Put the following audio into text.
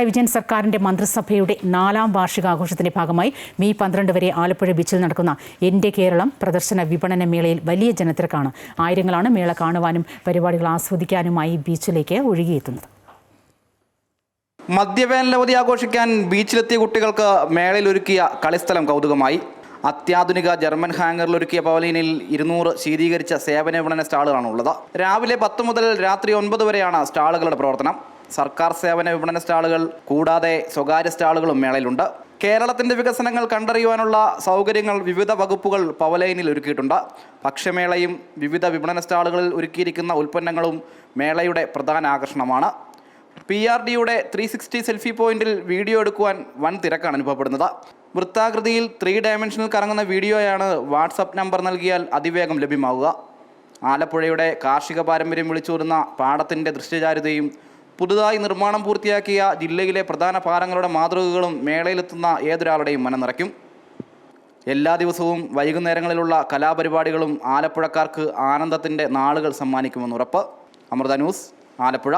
വിജയൻ സർക്കാരിന്റെ മന്ത്രിസഭയുടെ 4ാം വാർഷികാഘോഷത്തിന്റെ ഭാഗമായി മെയ് 12 വരെ ആലപ്പുഴ ബീച്ചിൽ നടക്കുന്ന എൻ്റെ കേരളം പ്രദർശന വിപണന മേളയിൽ വലിയ ജനത്തിരക്കാണ്. ആയിരങ്ങളാണ് മേള കാണുവാനും പരിപാടികൾ ആസ്വദിക്കാനുമായി ബീച്ചിലേക്ക് ഒഴുകിയെത്തുന്നത്. മദ്യവേനലവധി ആഘോഷിക്കാൻ ബീച്ചിലെത്തിയ കുട്ടികൾക്ക് മേളയിൽ ഒരുക്കിയ കളിസ്ഥലം കൗതുകമായി. അത്യാധുനിക ജർമ്മൻ ഹാങ്ങറിലൊരുക്കിയ പവലിയനിൽ 200 ശീതീകരിച്ച സേവന വിപണന സ്റ്റാളുകളാണുള്ളത്. രാവിലെ 10 മുതൽ രാത്രി 9 വരെയാണ് സ്റ്റാളുകളുടെ പ്രവർത്തനം. സർക്കാർ സേവന വിപണന സ്റ്റാളുകൾ കൂടാതെ സ്വകാര്യ സ്റ്റാളുകളും മേളയിലുണ്ട്. കേരളത്തിൻ്റെ വികസനങ്ങൾ കണ്ടറിയുവാനുള്ള സൗകര്യങ്ങൾ വിവിധ വകുപ്പുകൾ പവലിയനിൽ ഒരുക്കിയിട്ടുണ്ട്. ഭക്ഷ്യമേളയും വിവിധ വിപണന സ്റ്റാളുകളിൽ ഒരുക്കിയിരിക്കുന്ന ഉൽപ്പന്നങ്ങളും മേളയുടെ പ്രധാന ആകർഷണമാണ്. PRDയുടെ 360 സെൽഫി പോയിന്റിൽ വീഡിയോ എടുക്കുവാൻ വൻ തിരക്കാണ് അനുഭവപ്പെടുന്നത്. വൃത്താകൃതിയിൽ 3 ഡയമെൻഷനിൽ കറങ്ങുന്ന വീഡിയോയാണ് വാട്സപ്പ് നമ്പർ നൽകിയാൽ അതിവേഗം ലഭ്യമാവുക. ആലപ്പുഴയുടെ കാർഷിക പാരമ്പര്യം വിളിച്ചോതുന്ന പാടത്തിൻ്റെ ദൃശ്യചാരുതയും പുതുതായി നിർമ്മാണം പൂർത്തിയാക്കിയ ജില്ലയിലെ പ്രധാന പാലങ്ങളുടെ മാതൃകകളും മേളയിലെത്തുന്ന ഏതൊരാളുടെയും മനം നിറയ്ക്കും. എല്ലാ ദിവസവും വൈകുന്നേരങ്ങളിലുള്ള കലാപരിപാടികളും ആലപ്പുഴക്കാർക്ക് ആനന്ദത്തിൻ്റെ നാളുകൾ സമ്മാനിക്കുമെന്നുറപ്പ്. അമൃത ന്യൂസ്, ആലപ്പുഴ.